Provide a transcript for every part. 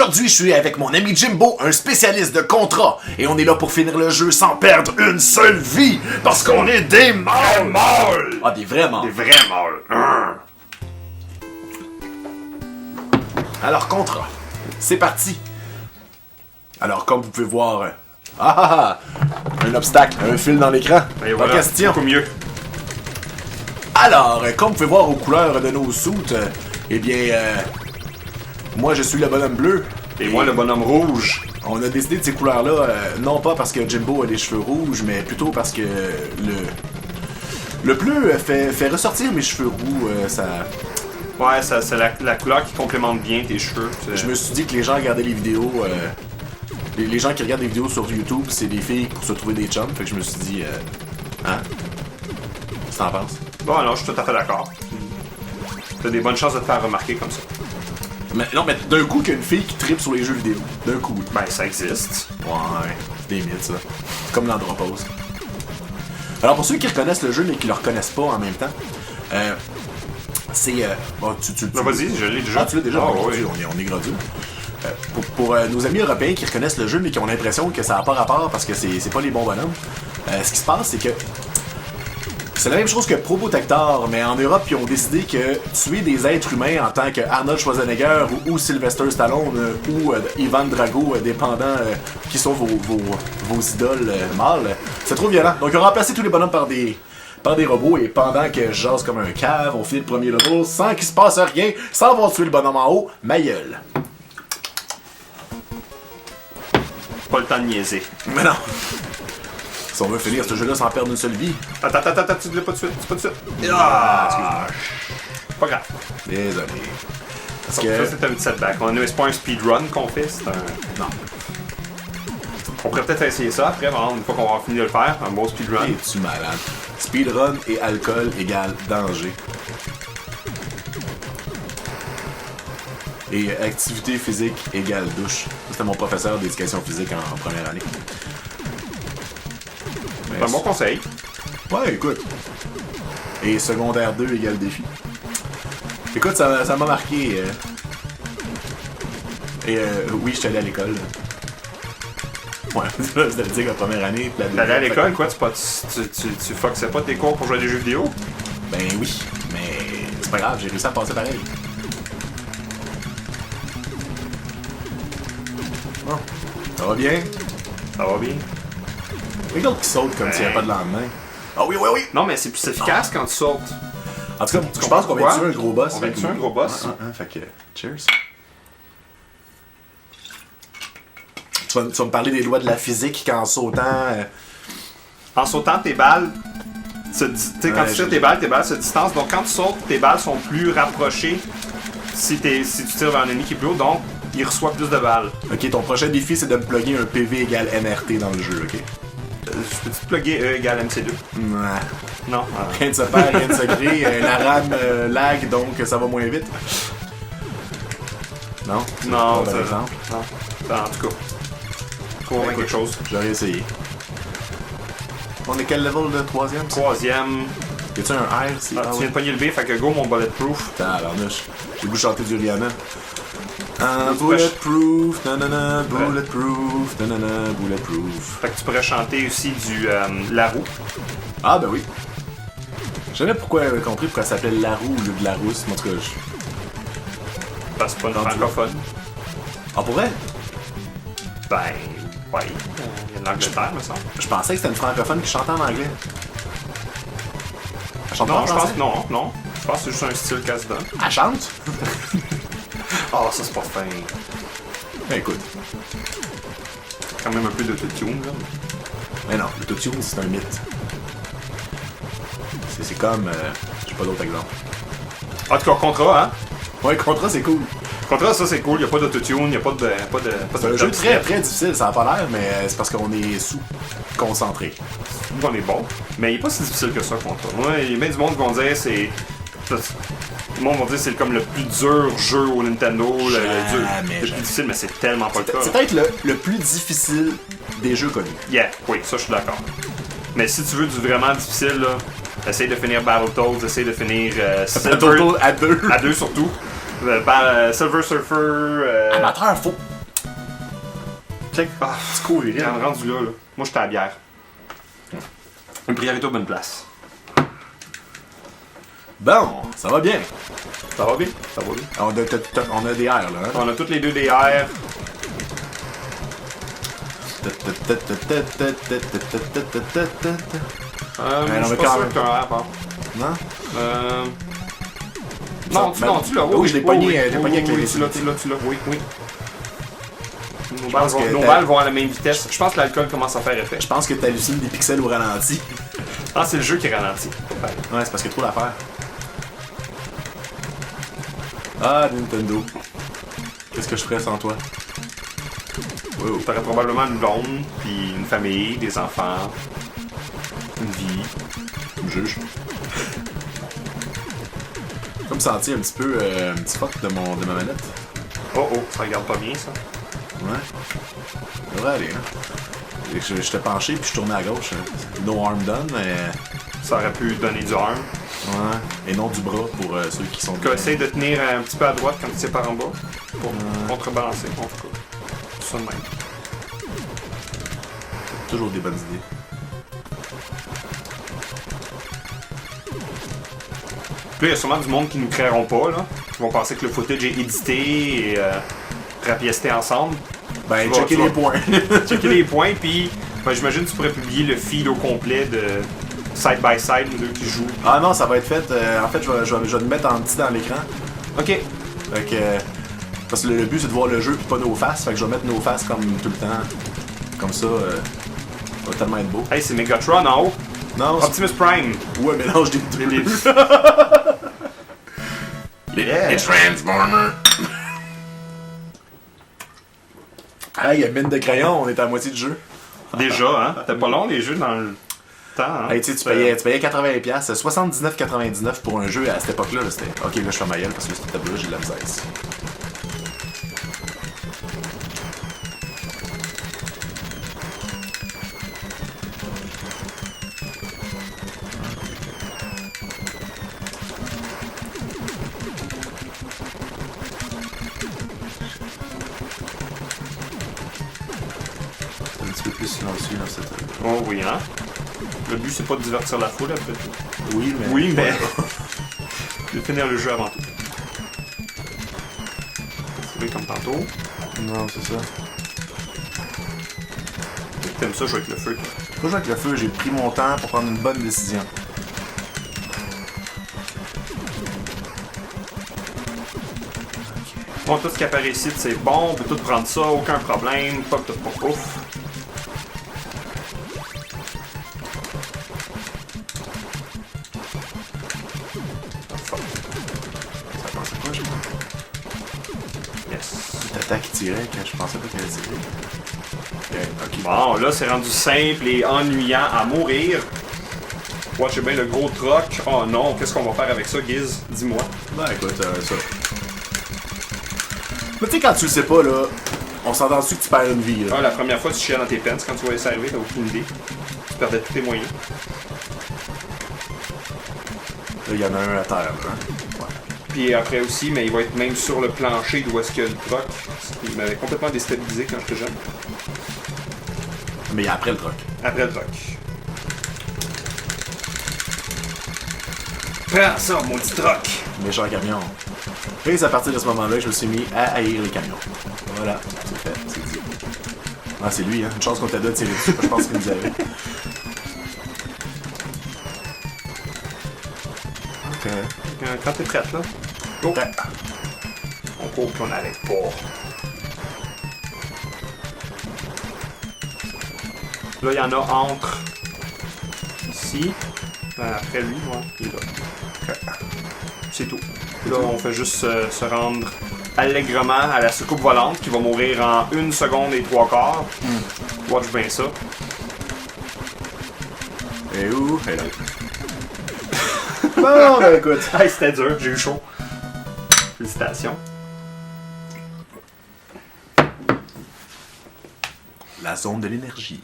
Aujourd'hui, je suis avec mon ami Jimbo, un spécialiste de Contra, et on est là pour finir le jeu sans perdre une seule vie, parce qu'on est des mâles! Ah, des vrais mâles. Des vrais mâles. Alors, Contra, c'est parti. Alors, comme vous pouvez voir... un obstacle, un fil dans l'écran. Et Pas voilà, question. beaucoup mieux. Alors, comme vous pouvez voir aux couleurs de nos suits, moi je suis le bonhomme bleu. Et moi, le bonhomme rouge. On a décidé de ces couleurs-là, non pas parce que Jimbo a des cheveux rouges, mais plutôt parce que le bleu fait ressortir mes cheveux roux, ça... Ouais, c'est la couleur qui complémente bien tes cheveux. Je me suis dit que les gens regardaient les vidéos, les gens qui regardent des vidéos sur YouTube, c'est des filles pour se trouver des chums, fait que je me suis dit, Qu'est-ce que t'en penses? Bon, non, je suis tout à fait d'accord. T'as des bonnes chances de te faire remarquer comme ça. Mais d'un coup qu'il y a une fille qui tripe sur les jeux vidéo. D'un coup. Ben, ça existe. Ouais, c'est des mythes, ça. C'est comme l'andropause. Alors, pour ceux qui reconnaissent le jeu, mais qui le reconnaissent pas en même temps, c'est... bon, Ben, vas-y, je l'ai déjà. Ah, tu l'as déjà? Ah, Bon, oui. on est gradué. Pour nos amis européens qui reconnaissent le jeu, mais qui ont l'impression que ça n'a pas rapport parce que c'est pas les bons bonhommes, ce qui se passe, c'est que c'est la même chose que Probotector, mais en Europe, ils ont décidé que tuer des êtres humains en tant que Arnold Schwarzenegger ou Sylvester Stallone ou Ivan Drago, dépendant qui sont vos idoles mâles, c'est trop violent. Donc, ils ont remplacé tous les bonhommes par des robots, et pendant que je jase comme un cave, on finit le premier level sans qu'il se passe rien, sans avoir tué le bonhomme en haut, ma gueule. Pas le temps de niaiser. Mais non. Si on veut finir ce jeu-là sans perdre une seule vie. Attends, tu dis pas de suite, pas de suite. Excuse-moi. Pas grave. Désolé. Parce Ça, que... c'est un petit setback. C'est pas un speedrun qu'on fait, c'est un... Non. On pourrait peut-être essayer ça après, vraiment, une fois qu'on va finir de le faire, un bon speedrun. Es-tu malade? Speedrun et alcool égale danger. Et activité physique égale douche. Ça, c'était mon professeur d'éducation physique en première année. C'est un bon conseil. Ouais, écoute. Et secondaire 2 égale défi. Écoute, ça m'a marqué. Oui, je suis allé à l'école. Ouais, vous allez dire que la première année. T'allais à l'école, quoi? Tu foxais pas tes cours pour jouer à des jeux vidéo? Ben oui, mais c'est pas grave, j'ai réussi à passer pareil. Oh, ça va bien? Ça va bien. Regarde qui saute comme s'il n'y avait pas de lendemain. Ah oui, oui, oui! Non, mais c'est plus efficace quand tu sautes. En tout cas, je pense qu'on vient de tuer un gros boss. On vient de tuer un gros boss. Fait que, cheers. Tu vas me parler des lois de la physique qu'en sautant... En sautant, tes balles... Quand tu tires tes balles se distancent. Donc quand tu sautes, tes balles sont plus rapprochées si tu tires vers un ennemi qui est plus haut. Donc, il reçoit plus de balles. Ok, ton prochain défi, c'est de me plugger un PV égale MRT dans le jeu, ok? Je peux-tu te plugger E égale MC2? Non. Rien de se perd, rien de se crée. La RAM lag, donc ça va moins vite. Non? Non, par ça- exemple. Non. En tout cas. Trouve Écoute, quelque chose. J'aurais essayé. On est quel level de troisième? Troisième. Y a-tu un R ici? Tu viens de pogner le B, fait que go mon bulletproof. Tabarnouche. J'ai le goût de chanter du Rihanna. Tu Bulletproof, nanana, bulletproof, nanana, bulletproof. Fait que tu pourrais chanter aussi du La Roue. Ah ben oui. Je savais pourquoi elle avait compris pourquoi ça s'appelait Larou au lieu de Larousse, mais en tout cas, Parce que c'est pas une Dans du- francophone. Ah pour vrai? Ben, ouais. Il y a de l'Angleterre, me semble. Je pensais que c'était une francophone qui chantait en anglais. Elle chante pas Non, en je pense français? que non, non. Je pense que c'est juste un style casse-dent. Elle chante? Ah, ça c'est pas fin. Ben écoute. Quand même un peu d'autotune, là. Mais non, l'autotune c'est un mythe. C'est comme... j'ai pas d'autre exemple. En tout cas, Contra, hein? Ouais, Contra c'est cool. Contra, ça c'est cool. Y'a pas d'autotune, y'a pas de. C'est un jeu très très difficile, ça a pas l'air, mais c'est parce qu'on est sous-concentré. On est bon. Mais il est pas si difficile que ça, Contra. Ouais, il y a bien du monde qui vont dire c'est. Le monde va dire c'est comme le plus dur jeu au Nintendo, le plus difficile, mais c'est tellement pas le cas. C'est peut-être le plus difficile des jeux connus. Yeah, oui, ça je suis d'accord. Mais si tu veux du vraiment difficile, là, essaye de finir Battletoads, essaye de finir Silver Total à deux. à deux surtout. Silver Surfer. Amateur, faut check. Ah, Petit coup, il est quand rendu là. Moi, j'étais à la bière. Une priorité aux bonnes places. Bon, ça va bien. Ça va bien? Ça va bien. On a des airs, là. Hein? On a toutes les deux des airs. non, Je mais suis quand pas sûr même. que t'as un air, par Non? Non, tu l'as. Oui, je l'ai pogné avec les oui, tu l'as. Oui. Nos balles vont à la même vitesse. Je pense que l'alcool commence à faire effet. Je pense que t'hallucines des pixels au ralenti. Ah, c'est le jeu qui ralentit. Ouais, c'est parce qu'il y a trop d'affaires. Ah, Nintendo. Qu'est-ce que je ferais sans toi? Wow. T'aurais probablement une blonde, puis une famille, des enfants, une vie. Me juge. Comme sentir un petit peu un petit fuck de ma manette. Oh, ça regarde pas bien, ça. Ouais. Ça devrait aller, hein. J'étais penché puis je tournais à gauche. No harm done, mais. Ça aurait pu donner du harm. Ouais. Et non du bras pour ceux qui sont. Essaye de tenir un petit peu à droite quand tu sais par en bas. Pour contrebalancer, en tout cas. Ça de même. Toujours des bonnes idées. Puis là, il y a sûrement du monde qui nous créeront pas, là. Qui vont penser que le footage est édité et rapiesté ensemble. Ben, checker les points. Checker les points, puis ben, j'imagine que tu pourrais publier le feed au complet de side by side, nous deux qui jouent. Ah non, ça va être fait. En fait, je vais le mettre en petit dans l'écran. Ok. Fait que. Parce que le but, c'est de voir le jeu puis pas nos faces. Fait que je vais mettre nos faces comme tout le temps. Comme ça, ça va tellement être beau. Hey, c'est Megatron en haut. Non, Optimus Prime. Ouais, mélange des deux. Yeah. Les Transformers. Ah, il y a mine de crayon, on est à la moitié du jeu. Déjà, hein. C'était pas long les jeux dans le temps, hein. Hey, tu payais 80$, 79,99$ pour un jeu à cette époque-là. Là, c'était. Ok, là, je fais ma gueule parce que cette table-là, j'ai de la misère ici. C'est un petit peu plus silencieux dans cette. Oh oui, hein. Le but, c'est pas de divertir la foule, après tout. Oui, mais. Oui, mais. De finir le jeu avant tout. C'est comme tantôt. Non, c'est ça. T'aimes ça jouer avec le feu, toi? Faut jouer avec le feu, j'ai pris mon temps pour prendre une bonne décision. Bon, tout ce qui apparaît ici, c'est bon, on peut tout prendre ça, aucun problème, pop, pop, pop, pouf. Ça pensait quoi, je pense? Yes. Tata qui tirait quand je pensais pas qu'elle allait tirer. Ok. Bon, là, c'est rendu simple et ennuyant à mourir. Watch bien le gros troc. Oh non, qu'est-ce qu'on va faire avec ça, Giz? Dis-moi. Ben écoute, ça. Mais tu sais, quand tu le sais pas, là, on s'entend dessus que tu perds une vie, là. Ah, la première fois, tu chiais dans tes pants quand tu voyais ça arriver, t'as aucune idée. Tu perdais tous tes moyens. Là, il y en a un à terre, là. Ouais. Puis après aussi, mais il va être même sur le plancher d'où est-ce qu'il y a le troc. Il m'avait complètement déstabilisé quand j'étais jeune. Mais il y a après le truc. Après le troc. Prends ça, mon petit troc! Méchant camion. Et c'est à partir de ce moment-là que je me suis mis à haïr les camions. Voilà, c'est fait, c'est dit. Ah, c'est lui, hein. Une chance qu'on t'a donné de tirer dessus, je pense qu'il nous avait. Ok. Quand t'es prête, là, go! Prêt. On court puis on n'arrête pas. Là, il y en a entre ici. Après lui, ouais, il est là. Ok. C'est tout. Là, on fait juste se rendre allègrement à la soucoupe volante qui va mourir en 1 seconde et 3 quarts. Watch bien ça. Et où? Et là. Bon, ben écoute. Hey, c'était dur, j'ai eu chaud. Félicitations. La zone de l'énergie.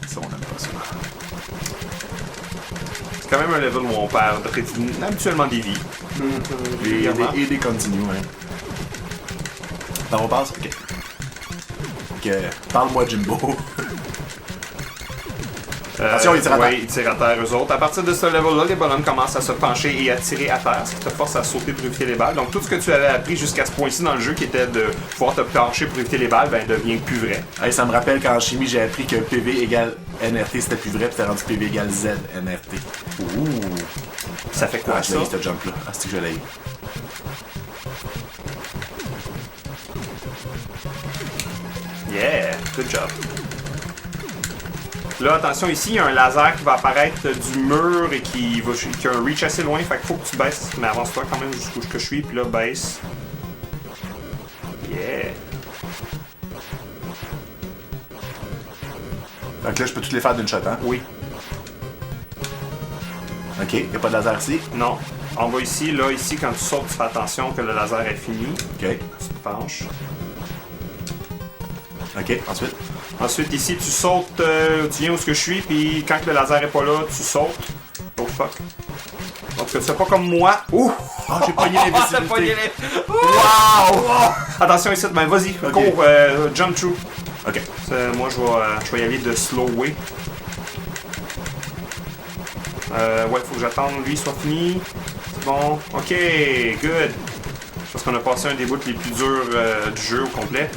Ça, on n'aime pas ça. C'est quand même un level où on perd habituellement des vies. Et des continues, hein. Dans on passe? Ok. Donc, parle-moi Jimbo. Attention, il tire à terre. Oui, ils tirent à terre eux autres. À partir de ce level-là, les bonhommes commencent à se pencher et à tirer à terre, ce qui te force à sauter pour éviter les balles. Donc tout ce que tu avais appris jusqu'à ce point-ci dans le jeu, qui était de pouvoir te pencher pour éviter les balles, ben devient plus vrai. Hey, ça me rappelle quand en chimie j'ai appris que PV égale NRT c'était plus vrai, puis t'as rendu PV égale Z NRT. Ouh. Ça fait quoi je ça? l'ai ce jump-là. Ah, c'est que je l'ai. Yeah, good job. Là, attention, ici, il y a un laser qui va apparaître du mur et qui a un reach assez loin, fait qu'il faut que tu baisses. Mais avance-toi quand même jusqu'où que je suis, puis là, baisse. Yeah. Donc là, je peux toutes les faire d'une shot, hein? Oui. Ok, y'a pas de laser ici? Non. On va ici, là, ici, quand tu sautes, tu fais attention que le laser est fini. Ok. Tu te penches. Ok, ensuite? Ensuite, ici, tu sautes, tu viens où ce que je suis, puis quand le laser est pas là, tu sautes. Oh fuck. Donc, tu fais pas comme moi. Ouh! Oh, j'ai pogné l'invisibilité. Wow! Attention ici, ben vas-y, Ok. cours, jump through. Ok. Moi, je vais y aller de slow way. Ouais, faut que j'attende lui soit fini. C'est bon. Ok, good. Parce qu'on a passé un des bouts les plus durs du jeu au complet.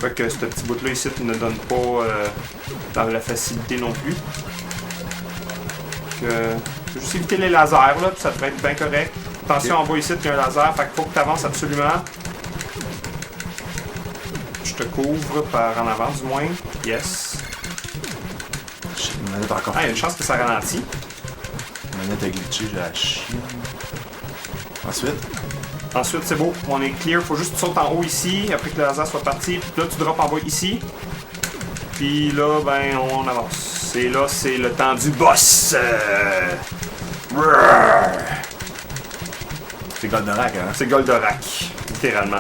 Fait que ce petit bout-là ici ne donne pas dans la facilité non plus. Je vais juste éviter les lasers là, puis ça devrait être bien correct. Attention, en bas ici, il y a un laser, fait qu'il faut que tu avances absolument. Je te couvre par en avant du moins. Yes. Shit, ma manette a encore. Ah, il y a une chance que ça ralentit. Ma manette a glitché, j'ai la chienne. Ensuite, c'est beau, on est clear. Faut juste que tu sautes en haut ici, après que le laser soit parti. Puis là, tu drops en bas ici. Puis là, ben, on avance. Et là, c'est le temps du boss. C'est Goldorak, hein? C'est Goldorak, littéralement.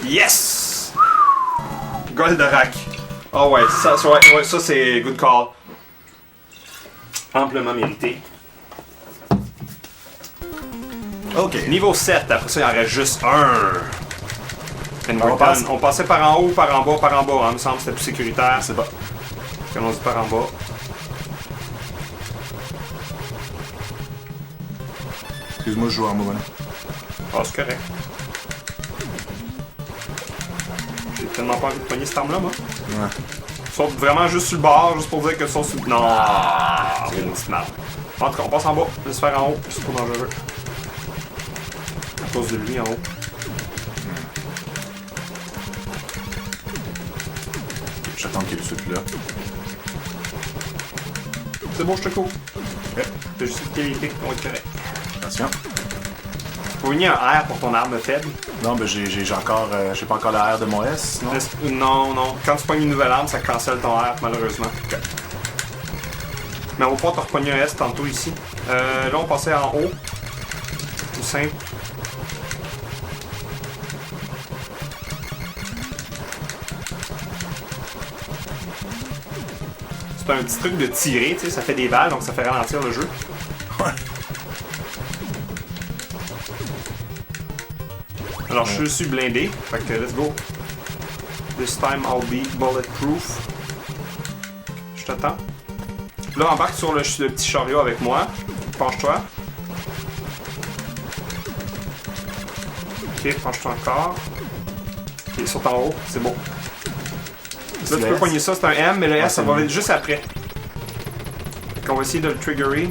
Yes! Goldorak. Oh ouais, ça c'est good call. Amplement mérité. Ok. Niveau 7, après ça, il en reste juste un. On passait par en haut, par en bas, hein, il me semble que c'était plus sécuritaire. Je sais pas. Commence par en bas. Excuse-moi, je joue en moment. Ah, c'est correct. J'ai tellement pas envie de pogner cette arme-là, moi. Ouais. Saute vraiment juste sur le bord, juste pour dire que tu sautes sur le... Non! C'est une petite merde. En tout cas, on passe en bas. Laisse faire en haut, c'est trop dangereux. À cause de lui en haut. J'attends qu'il saute là. C'est bon, je te couvre. Ok. T'as juste une qualité, on va être correct. Attention. Faut venir un R pour ton arme faible. Non, ben j'ai encore. J'ai pas encore la R de mon S, non? Non. Quand tu pognes une nouvelle arme, ça cancelle ton R, malheureusement. Ok. Mais on va pouvoir te repogner un S tantôt ici. Là, on passait en haut. Tout simple. C'est un petit truc de tirer, tu sais, ça fait des balles, donc ça fait ralentir le jeu. Ouais. Alors, je suis blindé, fait que let's go. This time I'll be bulletproof. Je t'attends. Là, embarque sur le petit chariot avec moi. Penche-toi. Ok, penche-toi encore. Ok, saute en haut, c'est bon. Là, tu peux pogner ça, c'est un M, mais le S, ça va être juste après. On va essayer de le triggerer.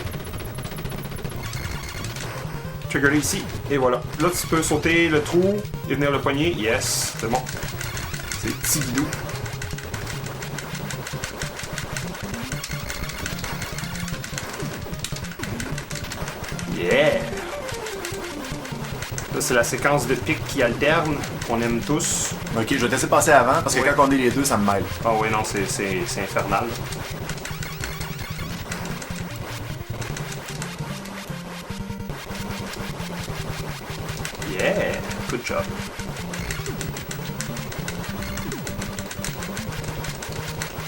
Triggerer ici, et voilà. Là, tu peux sauter le trou et venir le pogner. Yes, c'est bon. C'est petit bidou. Yeah! Là, c'est la séquence de pics qui alterne, qu'on aime tous. Ok, je vais te laisser passer avant parce que Ouais. quand on est les deux, ça me mêle. Ah oui, non, c'est infernal. Yeah! Good job.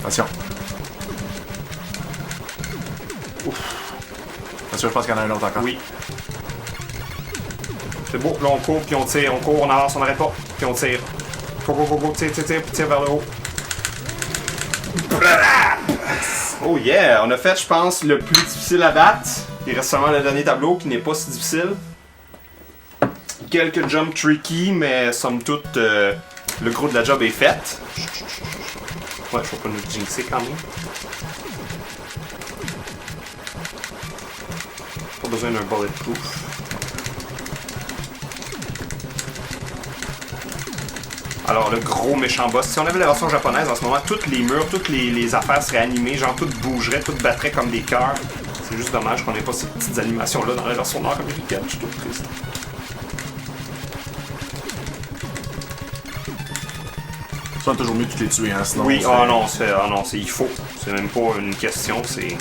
Attention. Ouf. Attention, je pense qu'il y en a un autre encore. Oui. C'est beau. Là, on court, puis on tire. On court, on avance, on n'arrête pas. Puis on tire. Go, tire, puis tire vers le haut. Oh yeah! On a fait, je pense, le plus difficile à battre. Il reste seulement le dernier tableau qui n'est pas si difficile. Quelques jumps tricky, mais somme toute, le gros de la job est fait. Ouais, je vais pas nous jinxer quand même. Pas besoin d'un bulletproof. Alors, le gros méchant boss. Si on avait la version japonaise, en ce moment, toutes les murs, toutes les affaires seraient animées, genre tout bougerait, tout battrait comme des cœurs. C'est juste dommage qu'on n'ait pas ces petites animations-là dans la version nord-américaine. Je suis tout triste. Ça, on a toujours mieux de toutes les tuer, hein, sinon... Oui, c'est il faut. C'est même pas une question, c'est...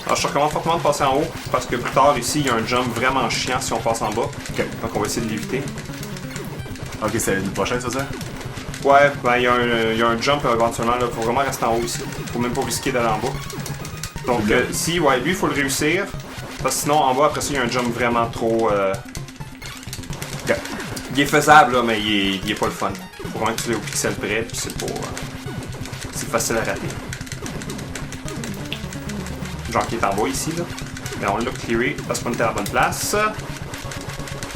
Alors, je te recommande fortement de passer en haut, parce que plus tard, ici, il y a un jump vraiment chiant si on passe en bas. Ok. Donc, on va essayer de l'éviter. Ok, c'est le prochain, ça? Ouais, ben, il y a un jump éventuellement, là. Faut vraiment rester en haut ici. Faut même pas risquer d'aller en bas. Donc, ici, ouais, lui, il faut le réussir. Parce que sinon, en bas, après ça, il y a un jump vraiment trop... Ok. Il est faisable, là, mais il est pas le fun. Faut vraiment que tu l'aies au pixel près, puis c'est pas... c'est facile à rater. Genre qui est en bas ici, là. Mais on l'a clearé parce qu'on était à la bonne place.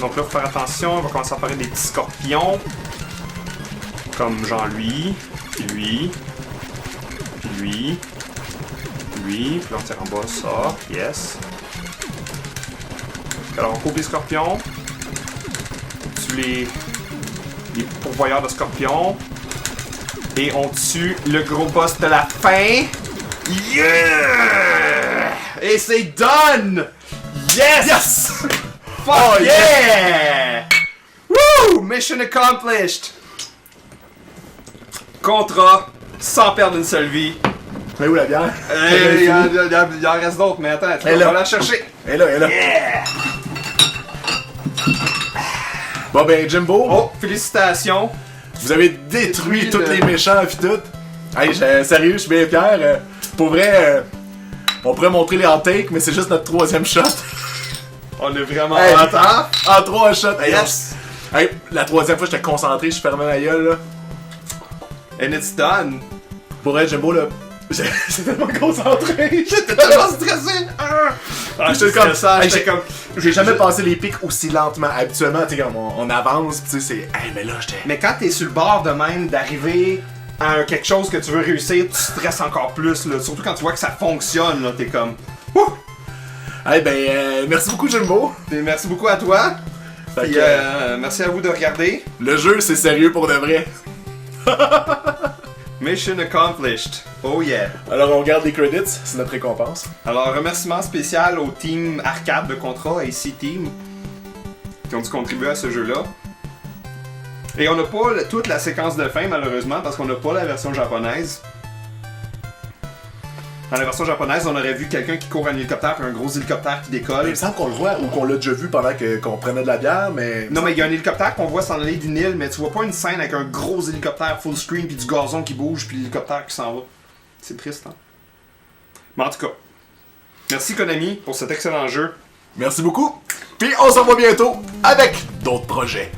Donc là, faut faire attention, on va commencer à faire des petits scorpions. Comme genre lui, puis lui, puis lui, lui, puis là on tire en bas ça, yes. Alors on coupe les scorpions. On tue les pourvoyeurs de scorpions. Et on tue le gros boss de la fin. Yeah! Et c'est done! Yes! Yes! Fuck Oh, yeah! Woo! Mission accomplished! Contrat, sans perdre une seule vie. Mais où la bière? Il en reste d'autres, mais attends, on va la chercher. Elle est là. Yeah! Bon ben, Jimbo, Oh, félicitations! vous avez détruit tous les méchants et tout. Hey, sérieux, je suis bien fier. Pour vrai, on pourrait montrer les hot takes, mais c'est juste notre 3e shot. On est vraiment Hey, content. en 3 shots. Hey, Yes! Hey, la 3e fois, j'étais concentré, je fermais ma gueule, là. And it's done! Pour vrai, Jimbo, là, j'étais tellement concentré. J'étais tellement stressé! J'étais comme ça, j'étais comme... J'ai jamais passé les pics aussi lentement. Habituellement, tu sais, comme on avance, pis tu sais, c'est. Hey, mais là, j'étais. Mais quand t'es sur le bord de même d'arriver à quelque chose que tu veux réussir, tu stresses encore plus, là. Surtout quand tu vois que ça fonctionne, là, t'es comme... Ouh! Hey, ben, merci beaucoup, Jimbo. Et merci beaucoup à toi. Fait Puis, que, merci à vous de regarder. le jeu, c'est sérieux pour de vrai. Mission accomplished. Oh yeah. Alors, on regarde les credits, c'est notre récompense. Alors, remerciement spécial au team arcade de Contra, AC Team, qui ont dû contribuer à ce jeu-là. Et on n'a pas toute la séquence de fin, malheureusement, parce qu'on n'a pas la version japonaise. Dans la version japonaise, on aurait vu quelqu'un qui court en hélicoptère puis un gros hélicoptère qui décolle. Il me semble qu'on le voit ou qu'on l'a déjà vu pendant qu'on prenait de la bière, mais. Non, mais il y a un hélicoptère qu'on voit s'en aller d'une île, mais tu vois pas une scène avec un gros hélicoptère full screen puis du gazon qui bouge puis l'hélicoptère qui s'en va. C'est triste, hein? Mais en tout cas, merci Konami pour cet excellent jeu. Merci beaucoup. Puis on se revoit bientôt avec d'autres projets.